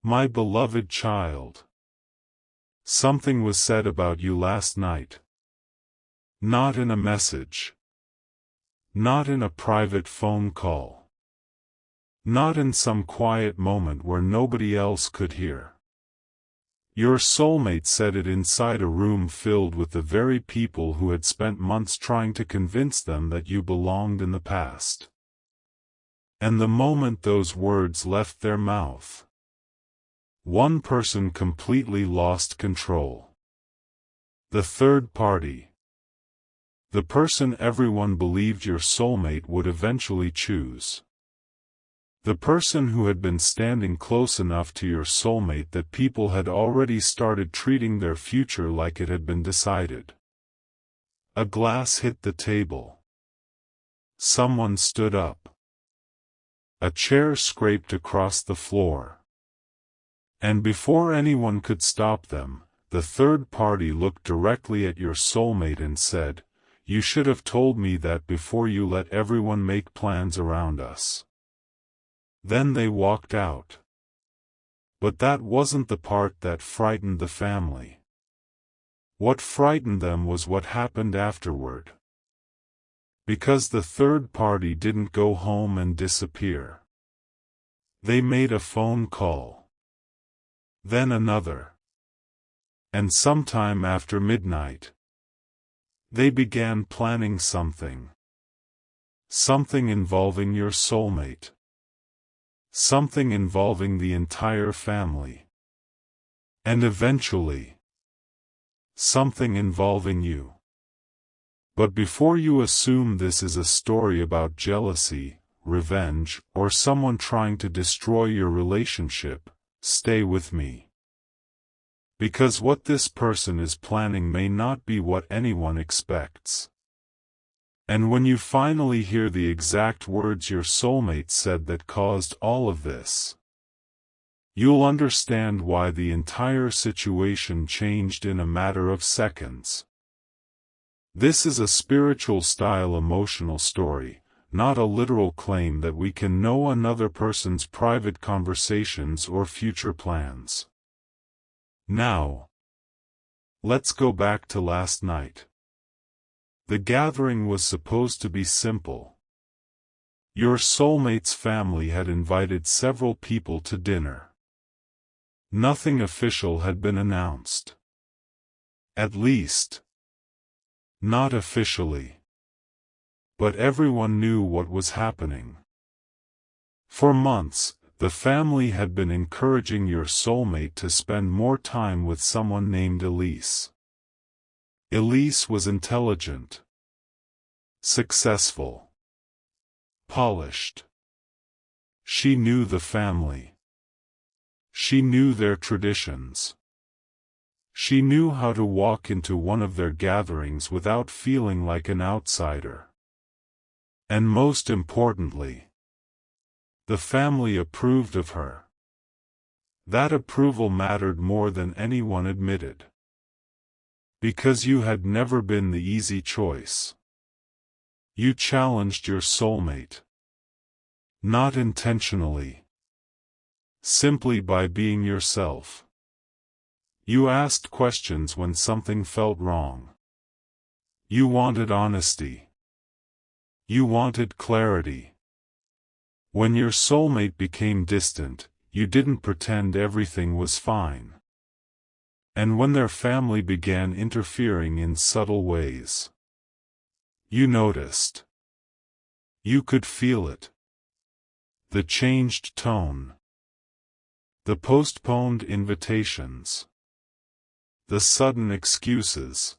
My beloved child. Something was said about you last night. Not in a message. Not in a private phone call. Not in some quiet moment where nobody else could hear. Your soulmate said it inside a room filled with the very people who had spent months trying to convince them that you belonged in the past. And the moment those words left their mouth, one person completely lost control. The third party. The person everyone believed your soulmate would eventually choose. The person who had been standing close enough to your soulmate that people had already started treating their future like it had been decided. A glass hit the table. Someone stood up. A chair scraped across the floor. And before anyone could stop them, the third party looked directly at your soulmate and said, "You should have told me that before you let everyone make plans around us." Then they walked out. But that wasn't the part that frightened the family. What frightened them was what happened afterward. Because the third party didn't go home and disappear. They made a phone call. Then another. And sometime after midnight, they began planning something. Something involving your soulmate. Something involving the entire family. And eventually, something involving you. But before you assume this is a story about jealousy, revenge, or someone trying to destroy your relationship, stay with me. Because what this person is planning may not be what anyone expects. And when you finally hear the exact words your soulmate said that caused all of this, you'll understand why the entire situation changed in a matter of seconds. This is a spiritual style emotional story, not a literal claim that we can know another person's private conversations or future plans. Now, let's go back to last night. The gathering was supposed to be simple. Your soulmate's family had invited several people to dinner. Nothing official had been announced. At least, not officially. But everyone knew what was happening. For months, the family had been encouraging your soulmate to spend more time with someone named Elise. Elise was intelligent, successful, polished. She knew the family. She knew their traditions. She knew how to walk into one of their gatherings without feeling like an outsider. And most importantly, the family approved of her. That approval mattered more than anyone admitted. Because you had never been the easy choice. You challenged your soulmate. Not intentionally. Simply by being yourself. You asked questions when something felt wrong. You wanted honesty. You wanted clarity. When your soulmate became distant, you didn't pretend everything was fine. And when their family began interfering in subtle ways, you noticed. You could feel it. The changed tone. The postponed invitations. The sudden excuses.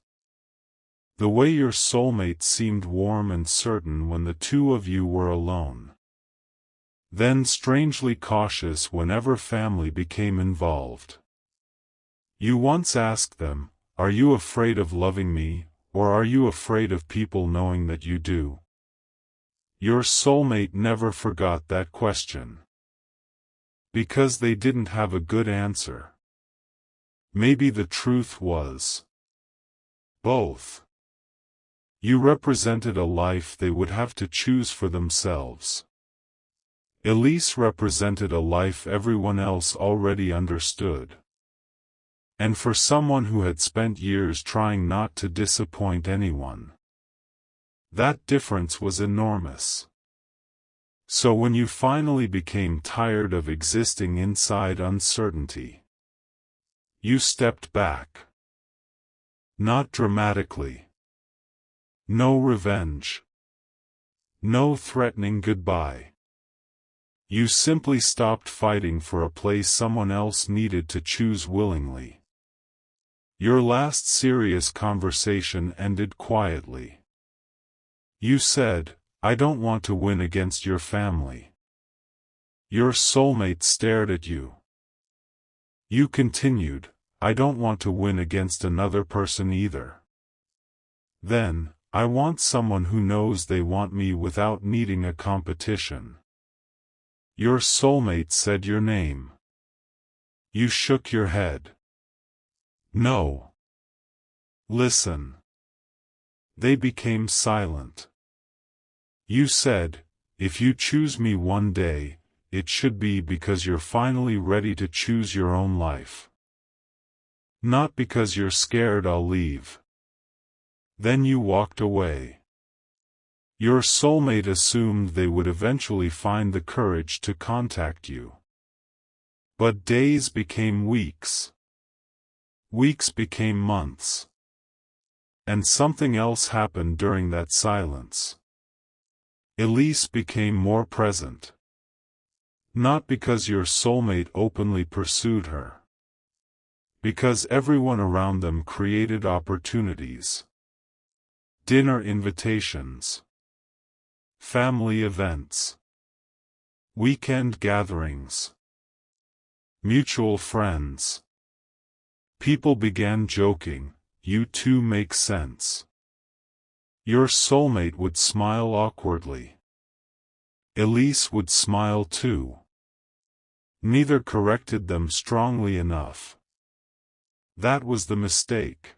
The way your soulmate seemed warm and certain when the two of you were alone. Then strangely cautious whenever family became involved. You once asked them, "Are you afraid of loving me, or are you afraid of people knowing that you do?" Your soulmate never forgot that question. Because they didn't have a good answer. Maybe the truth was both. You represented a life they would have to choose for themselves. Elise represented a life everyone else already understood. And for someone who had spent years trying not to disappoint anyone, that difference was enormous. So when you finally became tired of existing inside uncertainty, you stepped back. Not dramatically. No revenge. No threatening goodbye. You simply stopped fighting for a place someone else needed to choose willingly. Your last serious conversation ended quietly. You said, "I don't want to win against your family." Your soulmate stared at you. You continued, "I don't want to win against another person either. Then, I want someone who knows they want me without needing a competition." Your soulmate said your name. You shook your head. "No. Listen." They became silent. You said, "If you choose me one day, it should be because you're finally ready to choose your own life. Not because you're scared I'll leave." Then you walked away. Your soulmate assumed they would eventually find the courage to contact you. But days became weeks. Weeks became months. And something else happened during that silence. Elise became more present. Not because your soulmate openly pursued her. Because everyone around them created opportunities. Dinner invitations. Family events. Weekend gatherings. Mutual friends. People began joking, "You two make sense." Your soulmate would smile awkwardly. Elise would smile too. Neither corrected them strongly enough. That was the mistake.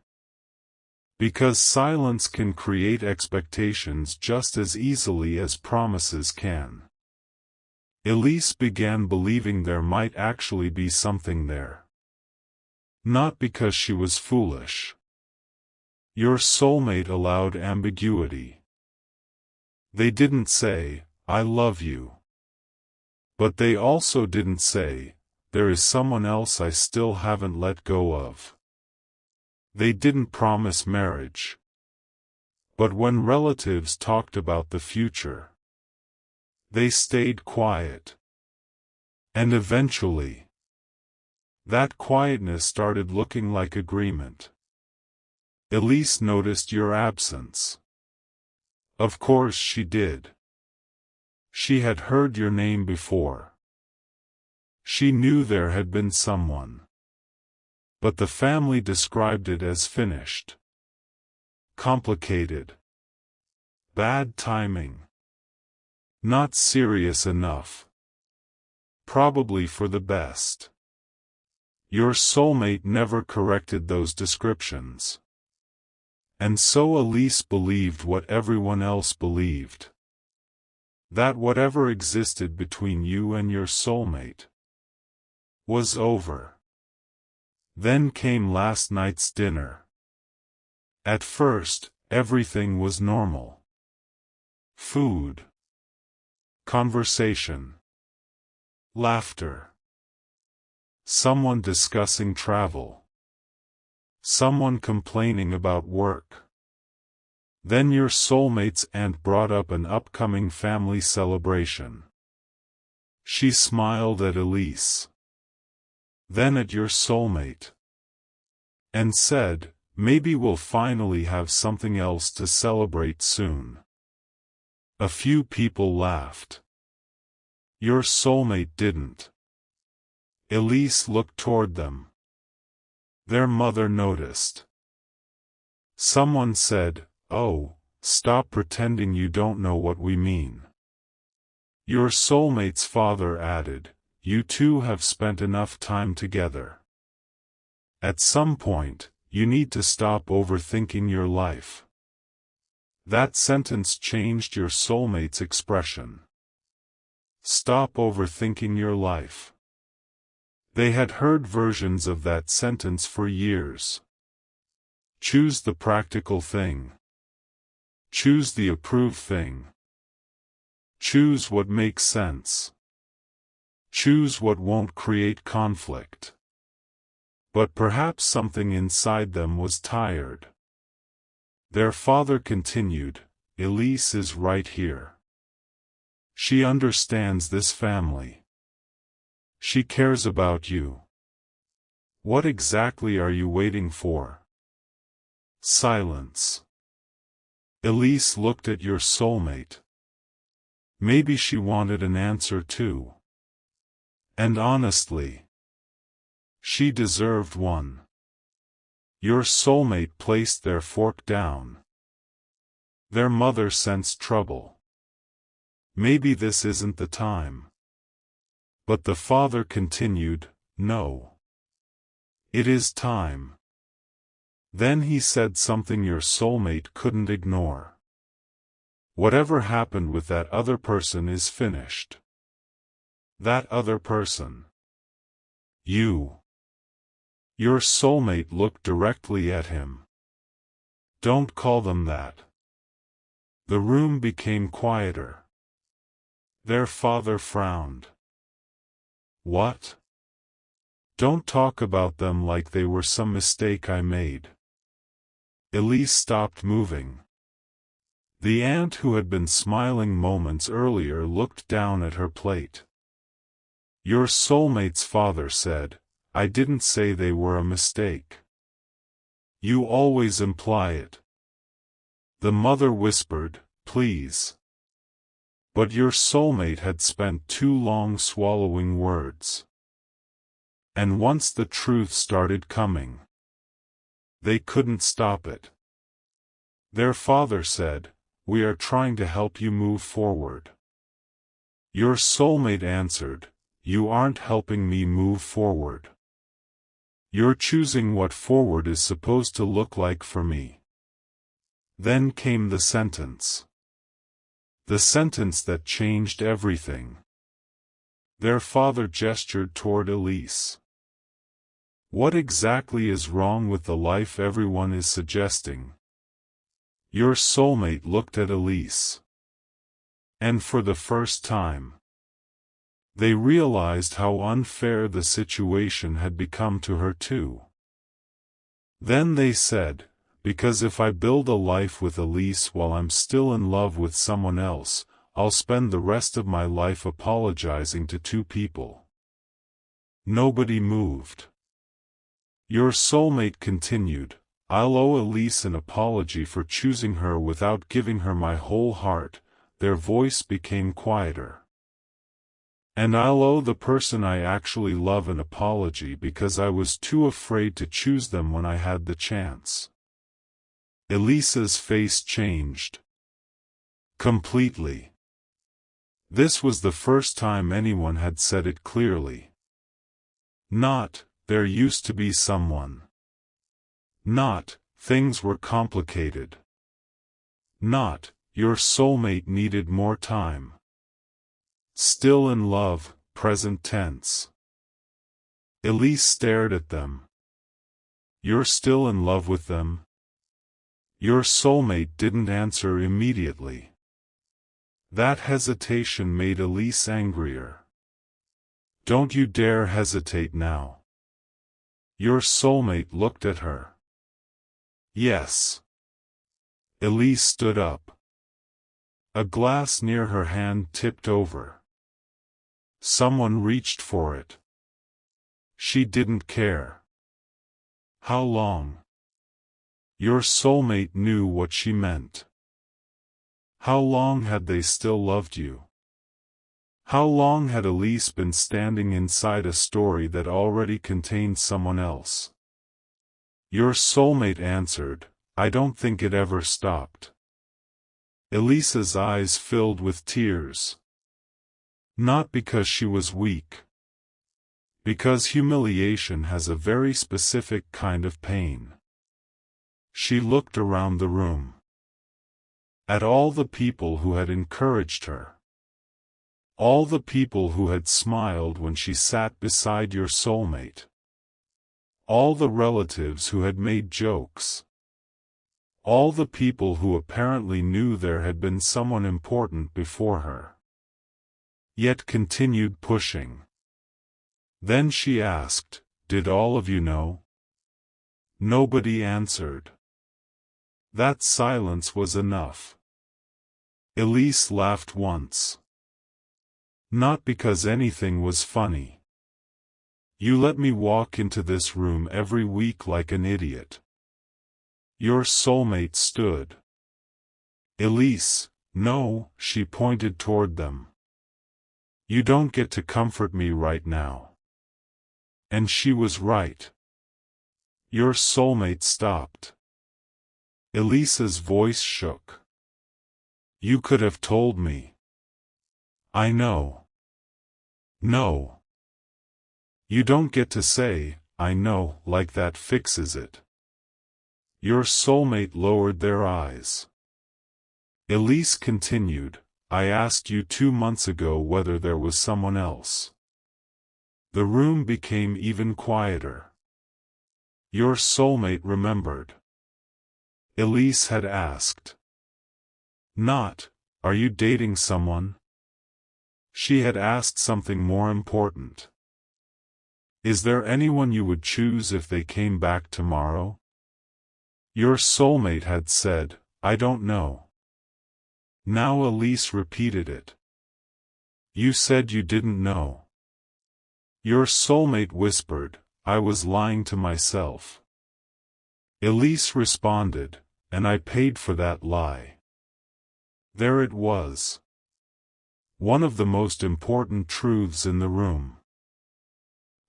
Because silence can create expectations just as easily as promises can. Elise began believing there might actually be something there. Not because she was foolish. Your soulmate allowed ambiguity. They didn't say, "I love you." But they also didn't say, "There is someone else I still haven't let go of." They didn't promise marriage. But when relatives talked about the future, they stayed quiet. And eventually, that quietness started looking like agreement. Elise noticed your absence. Of course she did. She had heard your name before. She knew there had been someone. But the family described it as finished. Complicated. Bad timing. Not serious enough. Probably for the best. Your soulmate never corrected those descriptions. And so Elise believed what everyone else believed. That whatever existed between you and your soulmate was over. Then came last night's dinner. At first, everything was normal. Food. Conversation. Laughter. Someone discussing travel. Someone complaining about work. Then your soulmate's aunt brought up an upcoming family celebration. She smiled at Elise. Then at your soulmate. And said, "Maybe we'll finally have something else to celebrate soon." A few people laughed. Your soulmate didn't. Elise looked toward them. Their mother noticed. Someone said, "Oh, stop pretending you don't know what we mean." Your soulmate's father added, "You two have spent enough time together. At some point, you need to stop overthinking your life." That sentence changed your soulmate's expression. Stop overthinking your life. They had heard versions of that sentence for years. Choose the practical thing. Choose the approved thing. Choose what makes sense. Choose what won't create conflict. But perhaps something inside them was tired. Their father continued, "Elise is right here. She understands this family. She cares about you. What exactly are you waiting for?" Silence. Elise looked at your soulmate. Maybe she wanted an answer too. And honestly, she deserved one. Your soulmate placed their fork down. Their mother sensed trouble. Maybe this isn't the time. But the father continued, "No. It is time." Then he said something your soulmate couldn't ignore. Whatever happened with that other person is finished. That other person. You. Your soulmate looked directly at him. Don't call them that. The room became quieter. Their father frowned. What? Don't talk about them like they were some mistake I made. Elise stopped moving. The aunt who had been smiling moments earlier looked down at her plate. Your soulmate's father said, "I didn't say they were a mistake." You always imply it. The mother whispered, "Please." But your soulmate had spent too long swallowing words. And once the truth started coming, they couldn't stop it. Their father said, "We are trying to help you move forward." Your soulmate answered, "You aren't helping me move forward. You're choosing what forward is supposed to look like for me." Then came the sentence. The sentence that changed everything. Their father gestured toward Elise. "What exactly is wrong with the life everyone is suggesting?" Your soulmate looked at Elise. And for the first time, they realized how unfair the situation had become to her too. Then they said, "Because if I build a life with Elise while I'm still in love with someone else, I'll spend the rest of my life apologizing to two people." Nobody moved. Your soulmate continued, "I'll owe Elise an apology for choosing her without giving her my whole heart." Their voice became quieter. "And I'll owe the person I actually love an apology because I was too afraid to choose them when I had the chance." Elisa's face changed. Completely. This was the first time anyone had said it clearly. Not, "There used to be someone." Not, "Things were complicated." Not, "Your soulmate needed more time." Still in love, present tense. Elise stared at them. "You're still in love with them?" Your soulmate didn't answer immediately. That hesitation made Elise angrier. "Don't you dare hesitate now." Your soulmate looked at her. "Yes." Elise stood up. A glass near her hand tipped over. Someone reached for it. She didn't care. How long? Your soulmate knew what she meant. How long had they still loved you? How long had Elise been standing inside a story that already contained someone else? Your soulmate answered, "I don't think it ever stopped." Elisa's eyes filled with tears. Not because she was weak. Because humiliation has a very specific kind of pain. She looked around the room. At all the people who had encouraged her. All the people who had smiled when she sat beside your soulmate. All the relatives who had made jokes. All the people who apparently knew there had been someone important before her. Yet continued pushing. Then she asked, "Did all of you know?" Nobody answered. That silence was enough. Elise laughed once. Not because anything was funny. You let me walk into this room every week like an idiot. Your soulmate stood. Elise, no, she pointed toward them. You don't get to comfort me right now. And she was right. Your soulmate stopped. Elise's voice shook. You could have told me. I know. No. You don't get to say, I know, like that fixes it. Your soulmate lowered their eyes. Elise continued, I asked you 2 months ago whether there was someone else. The room became even quieter. Your soulmate remembered. Elise had asked. Not, are you dating someone? She had asked something more important. Is there anyone you would choose if they came back tomorrow? Your soulmate had said, I don't know. Now Elise repeated it. You said you didn't know. Your soulmate whispered, I was lying to myself. Elise responded, and I paid for that lie. There it was. One of the most important truths in the room.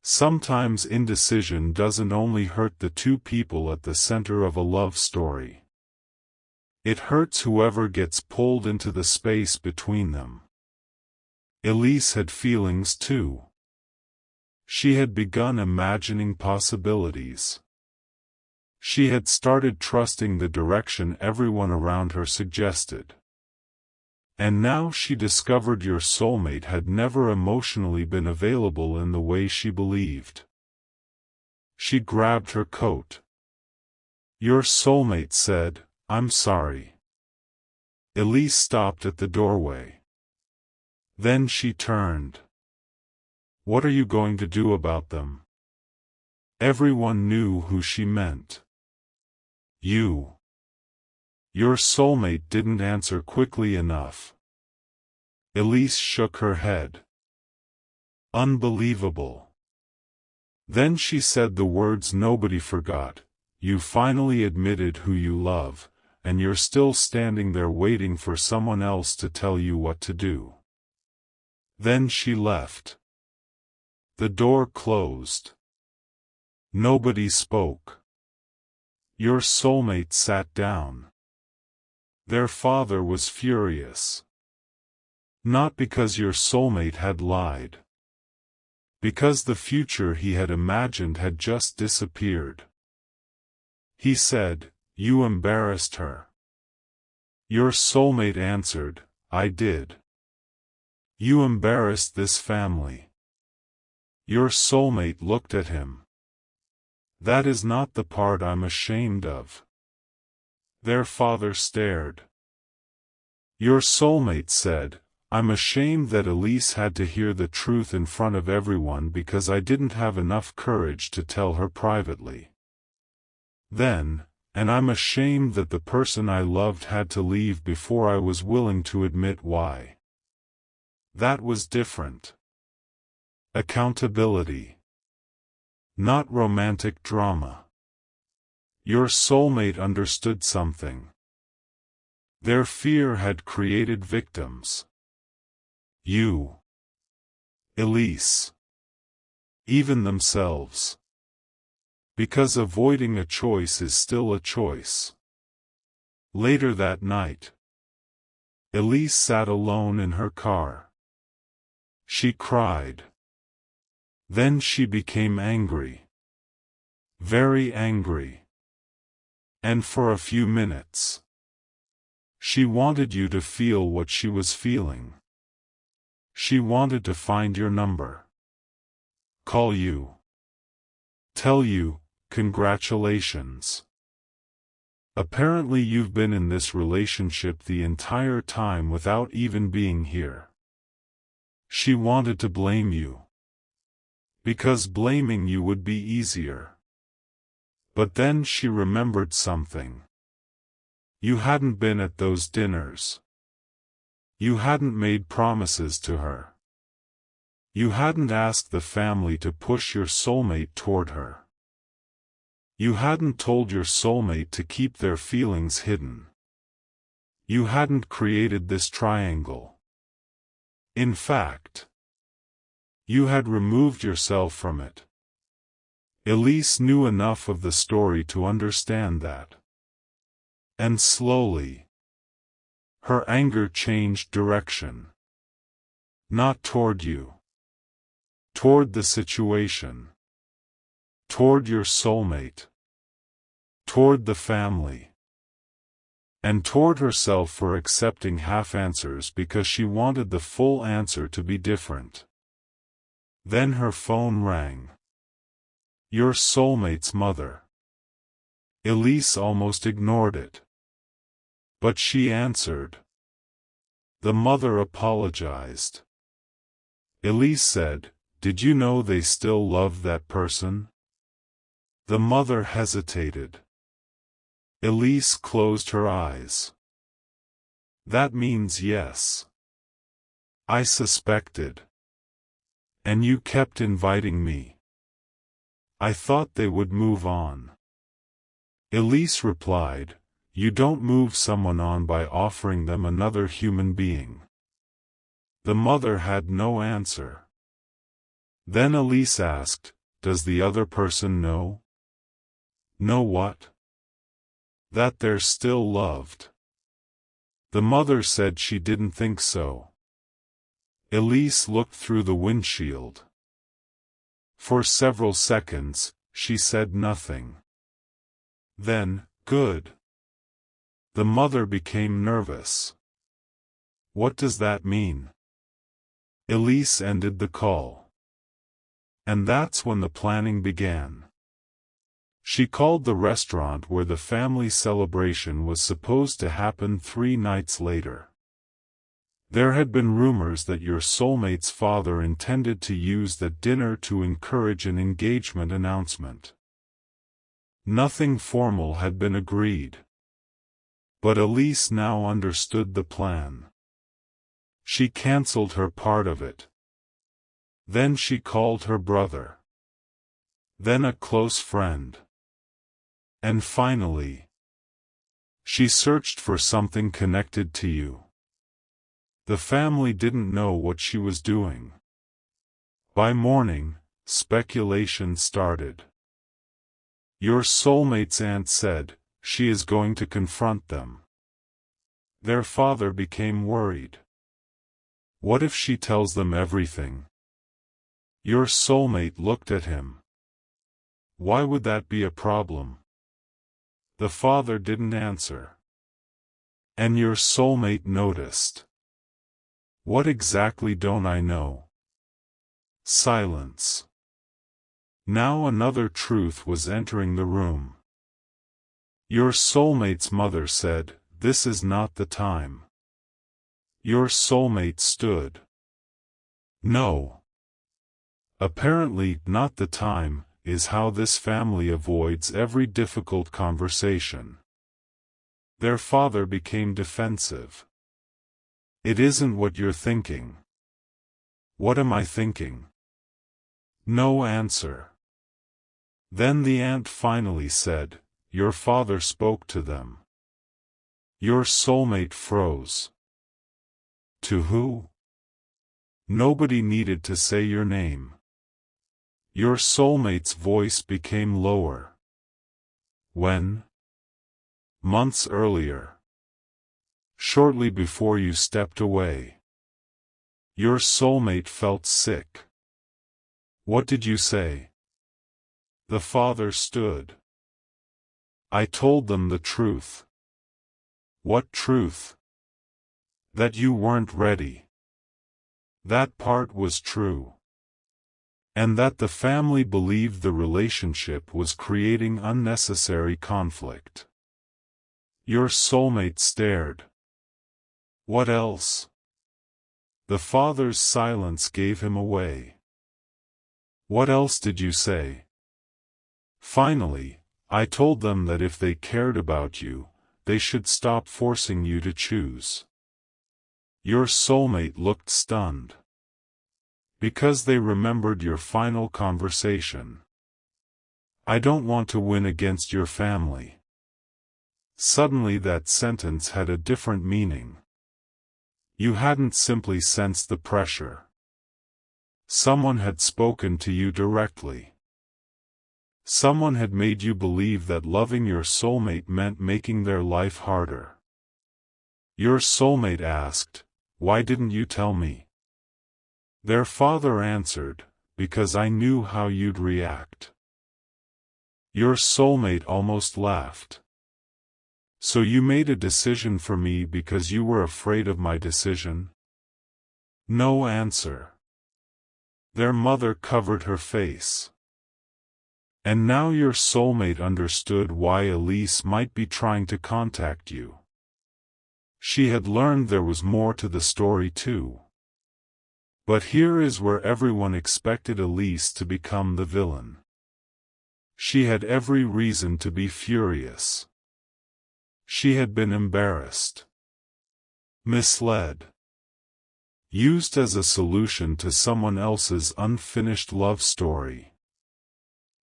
Sometimes indecision doesn't only hurt the two people at the center of a love story. It hurts whoever gets pulled into the space between them. Elise had feelings too. She had begun imagining possibilities. She had started trusting the direction everyone around her suggested. And now she discovered your soulmate had never emotionally been available in the way she believed. She grabbed her coat. Your soulmate said, I'm sorry. Elise stopped at the doorway. Then she turned. What are you going to do about them? Everyone knew who she meant. You. Your soulmate didn't answer quickly enough. Elise shook her head. Unbelievable. Then she said the words nobody forgot, you finally admitted who you love, and you're still standing there waiting for someone else to tell you what to do. Then she left. The door closed. Nobody spoke. Your soulmate sat down. Their father was furious. Not because your soulmate had lied. Because the future he had imagined had just disappeared. He said, you embarrassed her. Your soulmate answered, I did. You embarrassed this family. Your soulmate looked at him. That is not the part I'm ashamed of. Their father stared. Your soulmate said, I'm ashamed that Elise had to hear the truth in front of everyone because I didn't have enough courage to tell her privately. Then, and I'm ashamed that the person I loved had to leave before I was willing to admit why. That was different. Accountability. Not romantic drama. Your soulmate understood something. Their fear had created victims. You. Elise. Even themselves. Because avoiding a choice is still a choice. Later that night, Elise sat alone in her car. She cried. Then she became angry. Very angry. And for a few minutes, she wanted you to feel what she was feeling. She wanted to find your number. Call you. Tell you, congratulations. Apparently you've been in this relationship the entire time without even being here. She wanted to blame you. Because blaming you would be easier. But then she remembered something. You hadn't been at those dinners. You hadn't made promises to her. You hadn't asked the family to push your soulmate toward her. You hadn't told your soulmate to keep their feelings hidden. You hadn't created this triangle. In fact, you had removed yourself from it. Elise knew enough of the story to understand that. And slowly, her anger changed direction. Not toward you. Toward the situation. Toward your soulmate. Toward the family. And toward herself for accepting half answers because she wanted the full answer to be different. Then her phone rang. Your soulmate's mother. Elise almost ignored it. But she answered. The mother apologized. Elise said, "Did you know they still love that person?" The mother hesitated. Elise closed her eyes. That means yes. I suspected. And you kept inviting me. I thought they would move on. Elise replied, You don't move someone on by offering them another human being. The mother had no answer. Then Elise asked, Does the other person know? Know what? That they're still loved. The mother said she didn't think so. Elise looked through the windshield. For several seconds, she said nothing. Then, good. The mother became nervous. What does that mean? Elise ended the call. And that's when the planning began. She called the restaurant where the family celebration was supposed to happen 3 nights later. There had been rumors that your soulmate's father intended to use the dinner to encourage an engagement announcement. Nothing formal had been agreed. But Elise now understood the plan. She cancelled her part of it. Then she called her brother. Then a close friend. And finally, she searched for something connected to you. The family didn't know what she was doing. By morning, speculation started. Your soulmate's aunt said, she is going to confront them. Their father became worried. What if she tells them everything? Your soulmate looked at him. Why would that be a problem? The father didn't answer. And your soulmate noticed. What exactly don't I know? Silence. Now another truth was entering the room. Your soulmate's mother said, This is not the time. Your soulmate stood. No. Apparently, not the time, is how this family avoids every difficult conversation. Their father became defensive. It isn't what you're thinking. What am I thinking? No answer. Then the aunt finally said, Your father spoke to them. Your soulmate froze. To who? Nobody needed to say your name. Your soulmate's voice became lower. When? Months earlier. Shortly before you stepped away. Your soulmate felt sick. What did you say? The father stood. I told them the truth. What truth? That you weren't ready. That part was true. And that the family believed the relationship was creating unnecessary conflict. Your soulmate stared. What else? The father's silence gave him away. What else did you say? Finally, I told them that if they cared about you, they should stop forcing you to choose. Your soulmate looked stunned. Because they remembered your final conversation. I don't want to win against your family. Suddenly that sentence had a different meaning. You hadn't simply sensed the pressure. Someone had spoken to you directly. Someone had made you believe that loving your soulmate meant making their life harder. Your soulmate asked, "Why didn't you tell me?" Their father answered, "Because I knew how you'd react." Your soulmate almost laughed. So you made a decision for me because you were afraid of my decision? No answer. Their mother covered her face. And now your soulmate understood why Elise might be trying to contact you. She had learned there was more to the story too. But here is where everyone expected Elise to become the villain. She had every reason to be furious. She had been embarrassed, misled, used as a solution to someone else's unfinished love story.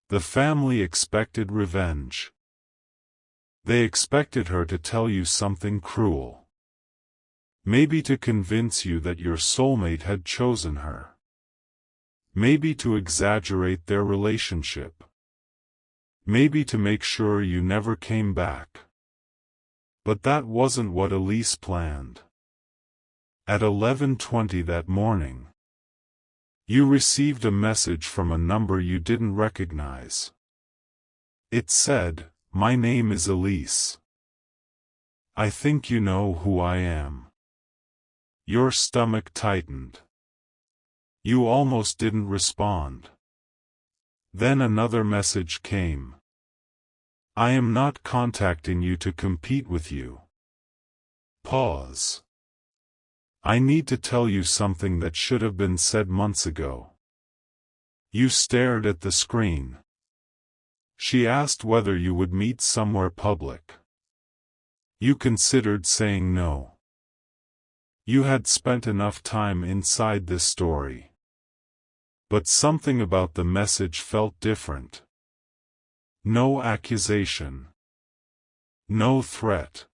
The family expected revenge. They expected her to tell you something cruel. Maybe to convince you that your soulmate had chosen her. Maybe to exaggerate their relationship. Maybe to make sure you never came back. But that wasn't what Elise planned. At 11:20 that morning, you received a message from a number you didn't recognize. It said, "My name is Elise. I think you know who I am." Your stomach tightened. You almost didn't respond. Then another message came. "I am not contacting you to compete with you." Pause. I need to tell you something that should have been said months ago. You stared at the screen. She asked whether you would meet somewhere public. You considered saying no. You had spent enough time inside this story. But something about the message felt different. No accusation. No threat.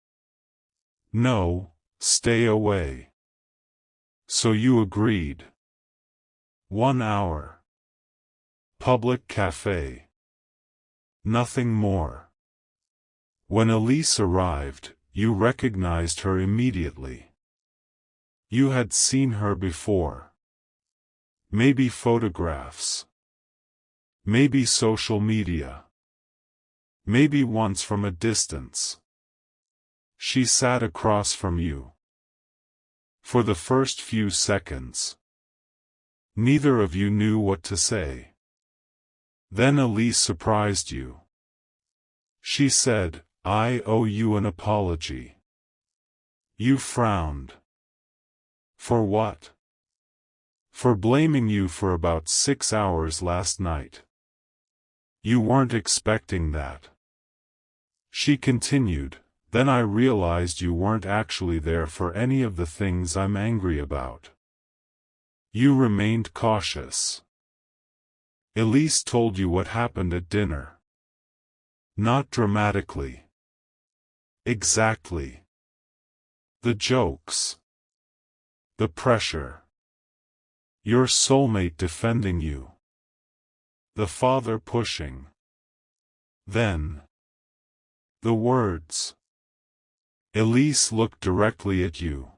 No, stay away. So you agreed. 1 hour. Public cafe. Nothing more. When Elise arrived, you recognized her immediately. You had seen her before. Maybe photographs. Maybe social media. Maybe once from a distance. She sat across from you. For the first few seconds, neither of you knew what to say. Then Elise surprised you. She said, "I owe you an apology." You frowned. For what? For blaming you for about 6 hours last night. You weren't expecting that. She continued, "Then I realized you weren't actually there for any of the things I'm angry about." You remained cautious. Elise told you what happened at dinner. Not dramatically. Exactly. The jokes. The pressure. Your soulmate defending you. The father pushing. Then. The words. Elise looked directly at you.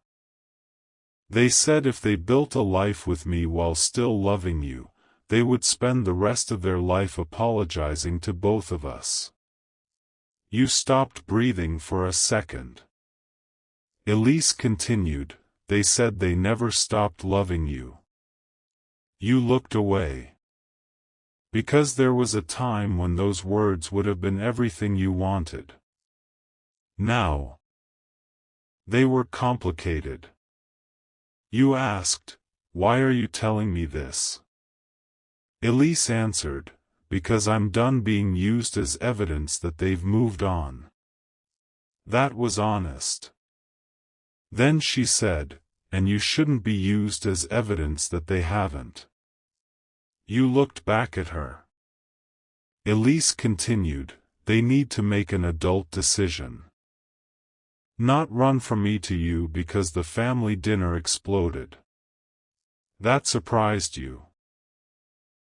"They said if they built a life with me while still loving you, they would spend the rest of their life apologizing to both of us." You stopped breathing for a second. Elise continued, "They said they never stopped loving you." You looked away. Because there was a time when those words would have been everything you wanted. Now, they were complicated. You asked, "Why are you telling me this?" Elise answered, "Because I'm done being used as evidence that they've moved on." That was honest. Then she said, "And you shouldn't be used as evidence that they haven't." You looked back at her. Elise continued, "They need to make an adult decision. Not run from me to you because the family dinner exploded. That surprised you.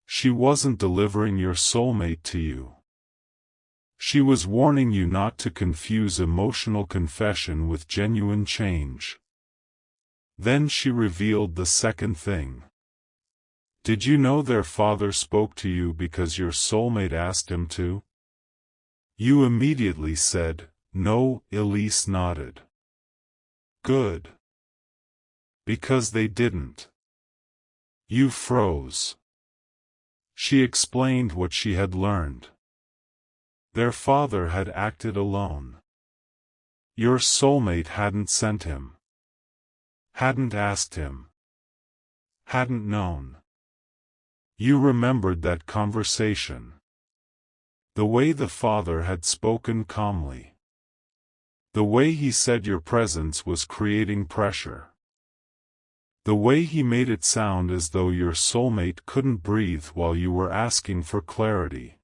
She wasn't delivering your soulmate to you. She was warning you not to confuse emotional confession with genuine change." Then she revealed the second thing. "Did you know their father spoke to you because your soulmate asked him to?" You immediately said, "No." Elise nodded. "Good. Because they didn't." You froze. She explained what she had learned. Their father had acted alone. Your soulmate hadn't sent him. Hadn't asked him. Hadn't known. You remembered that conversation. The way the father had spoken calmly. The way he said your presence was creating pressure. The way he made it sound as though your soulmate couldn't breathe while you were asking for clarity.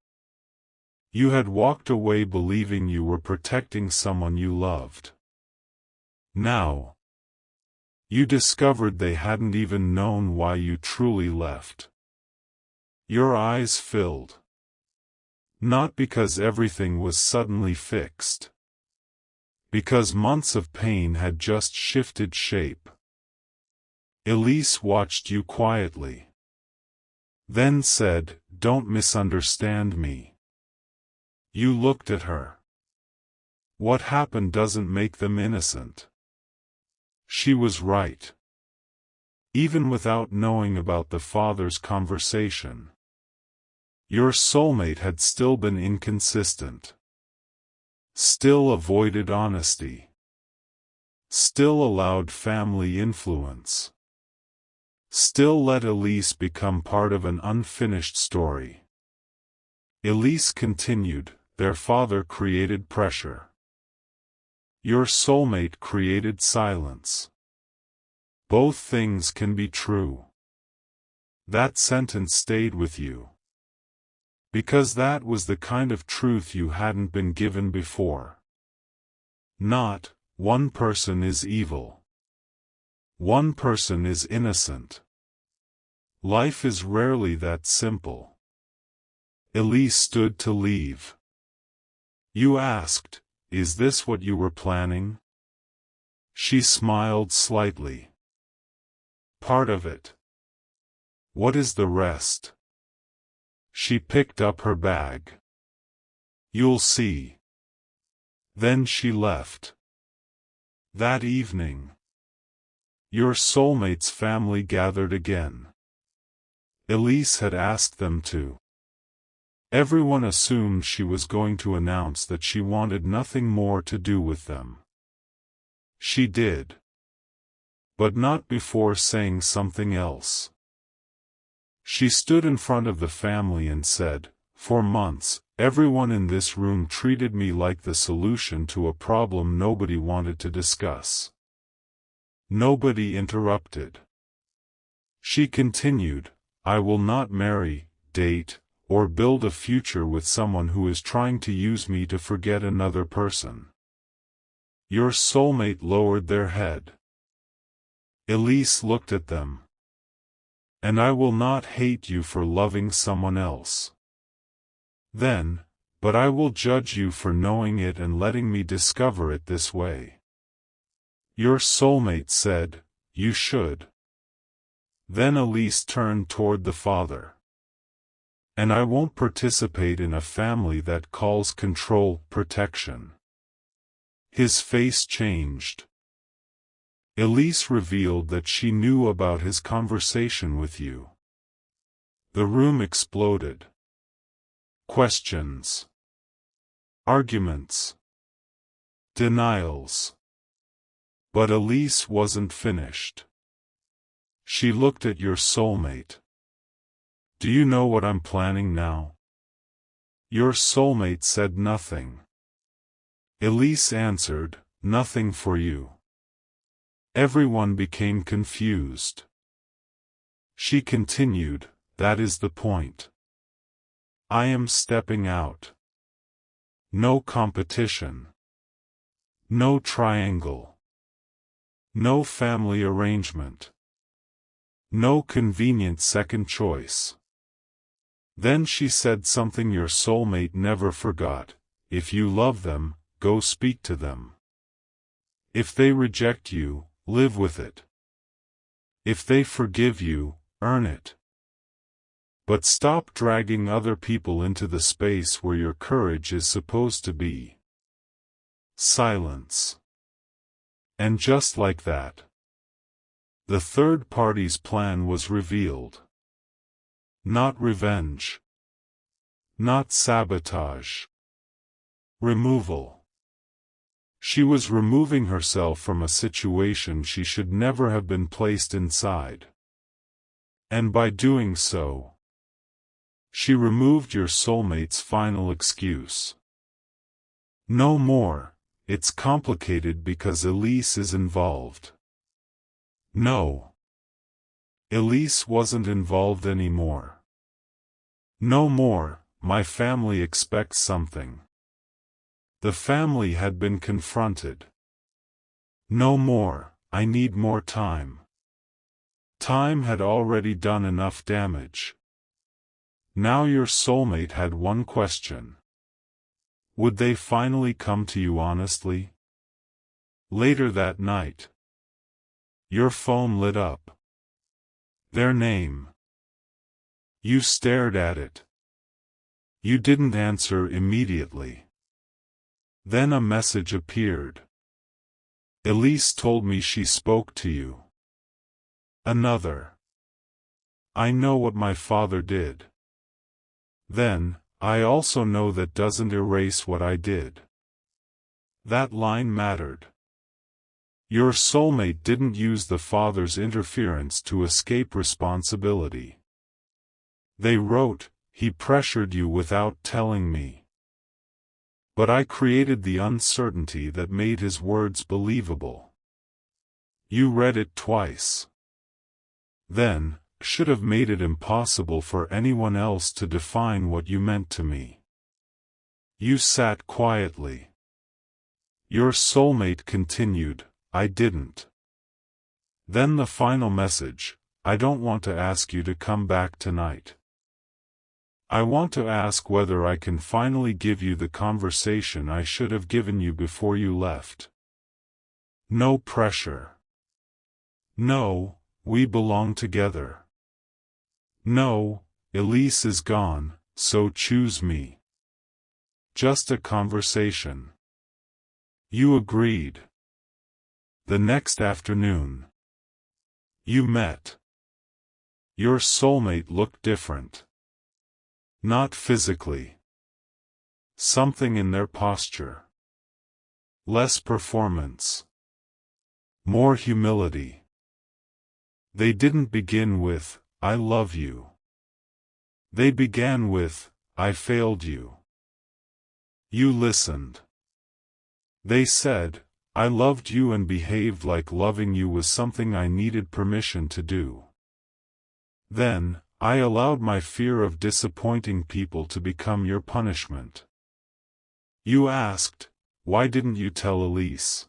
You had walked away believing you were protecting someone you loved. Now, you discovered they hadn't even known why you truly left. Your eyes filled. Not because everything was suddenly fixed. Because months of pain had just shifted shape. Elise watched you quietly. Then said, "Don't misunderstand me." You looked at her. What happened doesn't make them innocent. She was right. Even without knowing about the father's conversation. Your soulmate had still been inconsistent. Still avoided honesty. Still allowed family influence. Still let Elise become part of an unfinished story. Elise continued, "Their father created pressure. Your soulmate created silence. Both things can be true." That sentence stayed with you. Because that was the kind of truth you hadn't been given before. Not, one person is evil. One person is innocent. Life is rarely that simple. Elise stood to leave. You asked, "Is this what you were planning?" She smiled slightly. "Part of it. What is the rest?" She picked up her bag. "You'll see." Then she left. That evening, your soulmate's family gathered again. Elise had asked them to. Everyone assumed she was going to announce that she wanted nothing more to do with them. She did. But not before saying something else. She stood in front of the family and said, "For months, everyone in this room treated me like the solution to a problem nobody wanted to discuss. Nobody interrupted." She continued, "I will not marry, date, or build a future with someone who is trying to use me to forget another person." Your soulmate lowered their head. Elise looked at them. "And I will not hate you for loving someone else. Then, but I will judge you for knowing it and letting me discover it this way." Your soulmate said, "You should." Then Elise turned toward the father. "And I won't participate in a family that calls control protection." His face changed. Elise revealed that she knew about his conversation with you. The room exploded. Questions. Arguments. Denials. But Elise wasn't finished. She looked at your soulmate. Do you know what I'm planning now? Your soulmate said nothing. Elise answered, nothing for you. Everyone became confused. She continued, that is the point. I am stepping out. No competition. No triangle. No family arrangement. No convenient second choice. Then she said something your soulmate never forgot. If you love them, go speak to them. If they reject you, live with it. If they forgive you, earn it. But stop dragging other people into the space where your courage is supposed to be. Silence. And just like that, the third party's plan was revealed. Not revenge. Not sabotage. Removal. She was removing herself from a situation she should never have been placed inside. And by doing so, she removed your soulmate's final excuse. No more, it's complicated because Elise is involved. No. Elise wasn't involved anymore. No more, my family expects something. The family had been confronted. No more, I need more time. Time had already done enough damage. Now your soulmate had one question. Would they finally come to you honestly? Later that night, your phone lit up. Their name. You stared at it. You didn't answer immediately. Then a message appeared. Elise told me she spoke to you. Another. I know what my father did. Then, I also know that doesn't erase what I did. That line mattered. Your soulmate didn't use the father's interference to escape responsibility. They wrote, he pressured you without telling me. But I created the uncertainty that made his words believable. You read it twice. Then, should have made it impossible for anyone else to define what you meant to me. You sat quietly. Your soulmate continued, I didn't. Then the final message, I don't want to ask you to come back tonight. I want to ask whether I can finally give you the conversation I should have given you before you left. No pressure. No, we belong together. No, Elise is gone, so choose me. Just a conversation. You agreed. The next afternoon, you met. Your soulmate looked different. Not physically. Something in their posture. Less performance. More humility. They didn't begin with, I love you. They began with, I failed you. You listened. They said, I loved you and behaved like loving you was something I needed permission to do. Then, I allowed my fear of disappointing people to become your punishment. You asked, why didn't you tell Elise?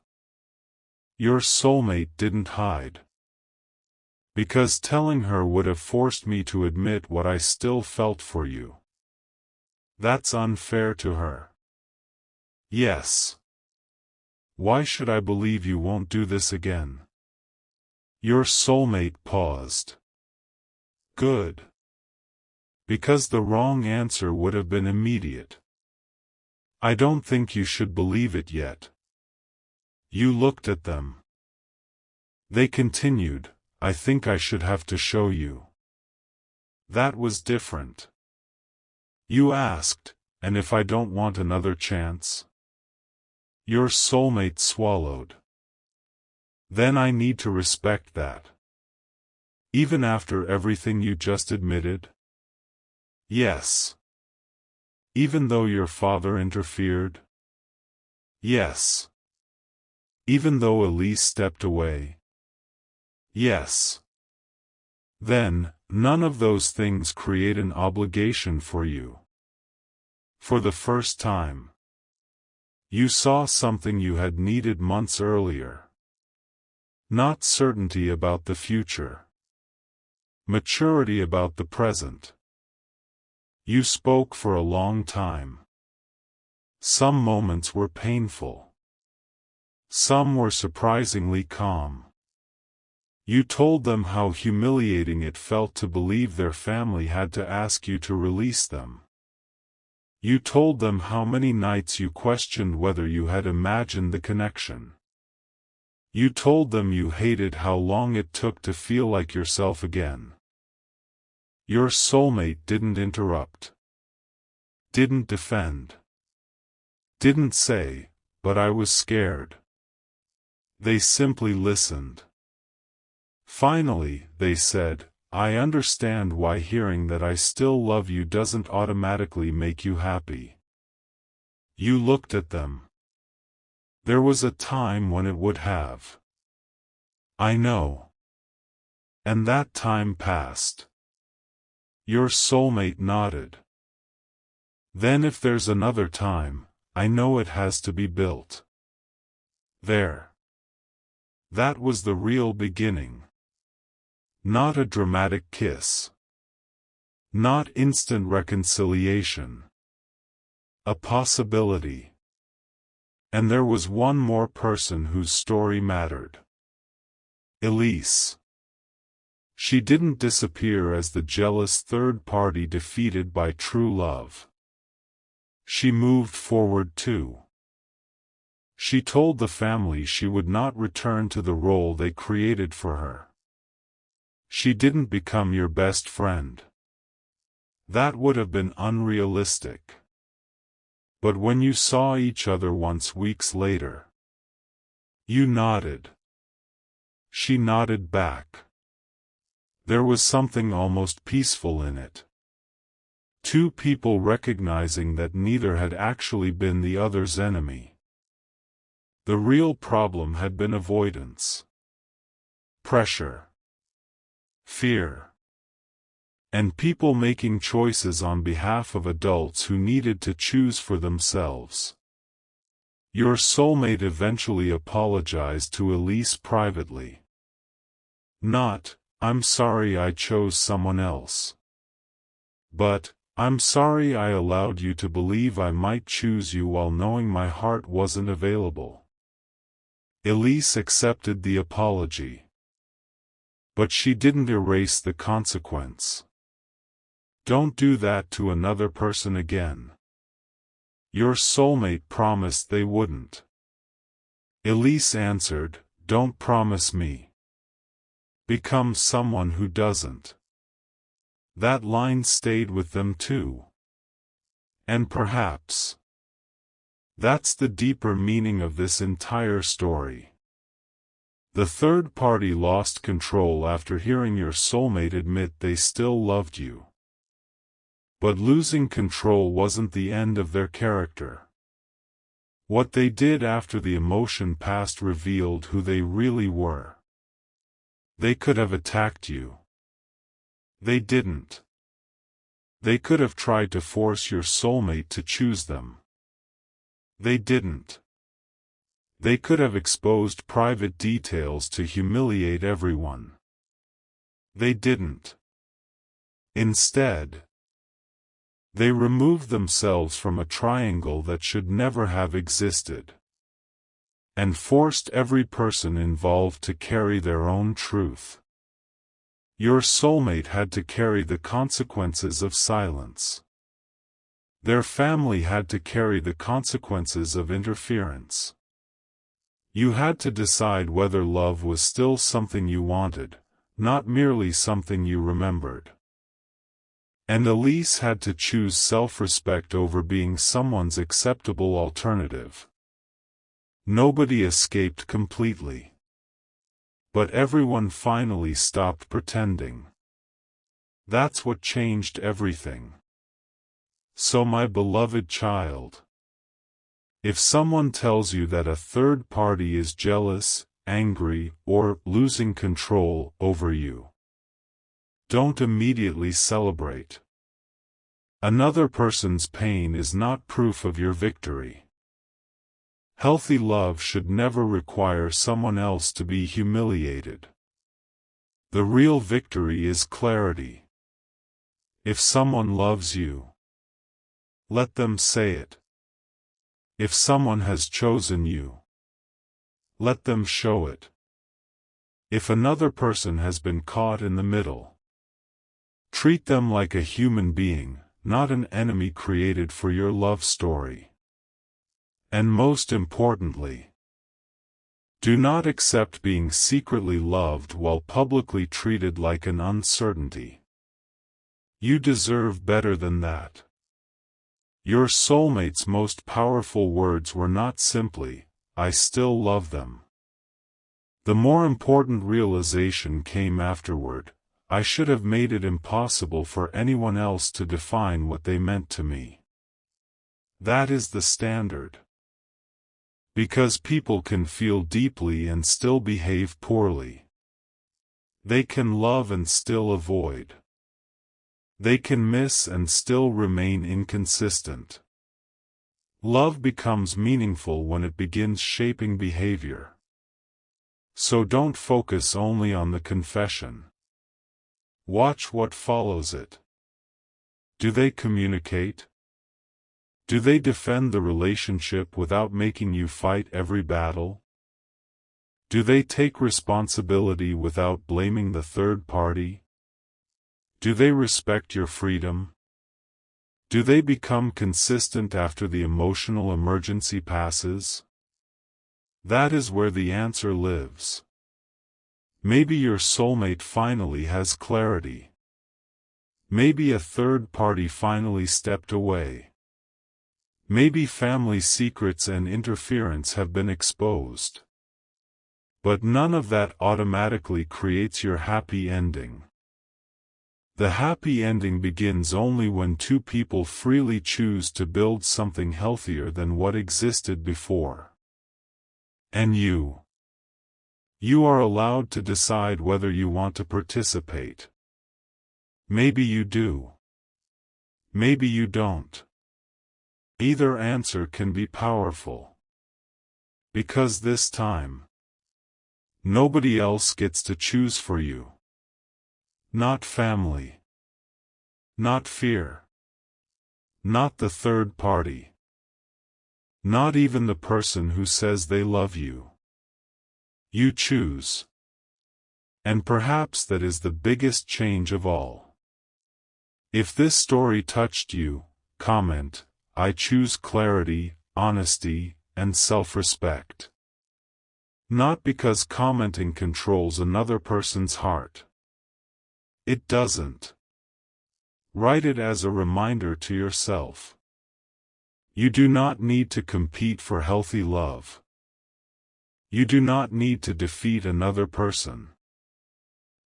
Your soulmate didn't hide. Because telling her would have forced me to admit what I still felt for you. That's unfair to her. Yes. Why should I believe you won't do this again? Your soulmate paused. Good. Because the wrong answer would have been immediate. I don't think you should believe it yet. You looked at them. They continued, I think I should have to show you. That was different. You asked, and if I don't want another chance? Your soulmate swallowed. Then I need to respect that. Even after everything you just admitted? Yes. Even though your father interfered? Yes. Even though Elise stepped away? Yes. Then, none of those things create an obligation for you. For the first time, you saw something you had needed months earlier. Not certainty about the future. Maturity about the present. You spoke for a long time. Some moments were painful. Some were surprisingly calm. You told them how humiliating it felt to believe their family had to ask you to release them. You told them how many nights you questioned whether you had imagined the connection. You told them you hated how long it took to feel like yourself again. Your soulmate didn't interrupt. Didn't defend. Didn't say, "But I was scared." They simply listened. Finally, they said, "I understand why hearing that I still love you doesn't automatically make you happy." You looked at them. There was a time when it would have. I know. And that time passed. Your soulmate nodded. Then if there's another time, I know it has to be built. There. That was the real beginning. Not a dramatic kiss. Not instant reconciliation. A possibility. And there was one more person whose story mattered. Elise. She didn't disappear as the jealous third party defeated by true love. She moved forward too. She told the family she would not return to the role they created for her. She didn't become your best friend. That would have been unrealistic. But when you saw each other once weeks later, you nodded. She nodded back. There was something almost peaceful in it. Two people recognizing that neither had actually been the other's enemy. The real problem had been avoidance. Pressure. Fear. And people making choices on behalf of adults who needed to choose for themselves. Your soulmate eventually apologized to Elise privately. Not, "I'm sorry I chose someone else." But, "I'm sorry I allowed you to believe I might choose you while knowing my heart wasn't available." Elise accepted the apology. But she didn't erase the consequence. Don't do that to another person again. Your soulmate promised they wouldn't. Elise answered, "Don't promise me. Become someone who doesn't." That line stayed with them too. And perhaps that's the deeper meaning of this entire story. The third party lost control after hearing your soulmate admit they still loved you. But losing control wasn't the end of their character. What they did after the emotion passed revealed who they really were. They could have attacked you. They didn't. They could have tried to force your soulmate to choose them. They didn't. They could have exposed private details to humiliate everyone. They didn't. Instead, they removed themselves from a triangle that should never have existed, and forced every person involved to carry their own truth. Your soulmate had to carry the consequences of silence. Their family had to carry the consequences of interference. You had to decide whether love was still something you wanted, not merely something you remembered. And Elise had to choose self-respect over being someone's acceptable alternative. Nobody escaped completely. But everyone finally stopped pretending. That's what changed everything. So my beloved child, if someone tells you that a third party is jealous, angry, or losing control over you, don't immediately celebrate. Another person's pain is not proof of your victory. Healthy love should never require someone else to be humiliated. The real victory is clarity. If someone loves you, let them say it. If someone has chosen you, let them show it. If another person has been caught in the middle, treat them like a human being, not an enemy created for your love story. And most importantly, do not accept being secretly loved while publicly treated like an uncertainty. You deserve better than that. Your soulmate's most powerful words were not simply, "I still love them." The more important realization came afterward: I should have made it impossible for anyone else to define what they meant to me. That is the standard. Because people can feel deeply and still behave poorly. They can love and still avoid. They can miss and still remain inconsistent. Love becomes meaningful when it begins shaping behavior. So don't focus only on the confession. Watch what follows it. Do they communicate? Do they defend the relationship without making you fight every battle? Do they take responsibility without blaming the third party? Do they respect your freedom? Do they become consistent after the emotional emergency passes? That is where the answer lives. Maybe your soulmate finally has clarity. Maybe a third party finally stepped away. Maybe family secrets and interference have been exposed. But none of that automatically creates your happy ending. The happy ending begins only when two people freely choose to build something healthier than what existed before. And you are allowed to decide whether you want to participate. Maybe you do. Maybe you don't. Either answer can be powerful. Because this time, nobody else gets to choose for you. Not family. Not fear. Not the third party. Not even the person who says they love you. You choose. And perhaps that is the biggest change of all. If this story touched you, comment, "I choose clarity, honesty, and self-respect." Not because commenting controls another person's heart. It doesn't. Write it as a reminder to yourself. You do not need to compete for healthy love. You do not need to defeat another person.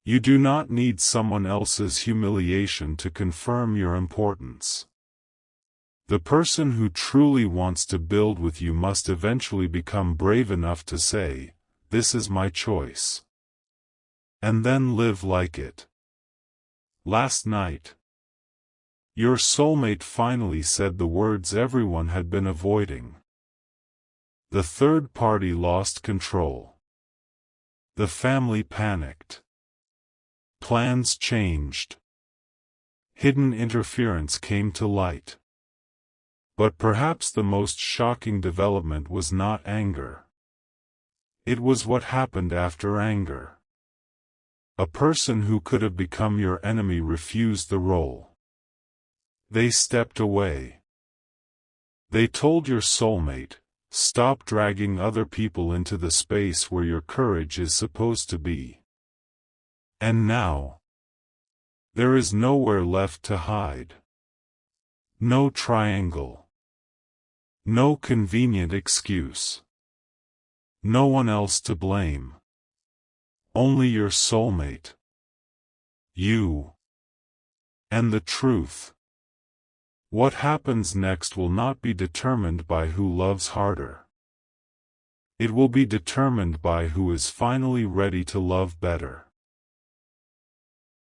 You do not need someone else's humiliation to confirm your importance. The person who truly wants to build with you must eventually become brave enough to say, "This is my choice." And then live like it. Last night, your soulmate finally said the words everyone had been avoiding. The third party lost control. The family panicked. Plans changed. Hidden interference came to light. But perhaps the most shocking development was not anger. It was what happened after anger. A person who could have become your enemy refused the role. They stepped away. They told your soulmate, "Stop dragging other people into the space where your courage is supposed to be." And now, There is nowhere left to hide. No triangle. No convenient excuse. No one else to blame. Only your soulmate. You. And the truth. What happens next will not be determined by who loves harder. It will be determined by who is finally ready to love better.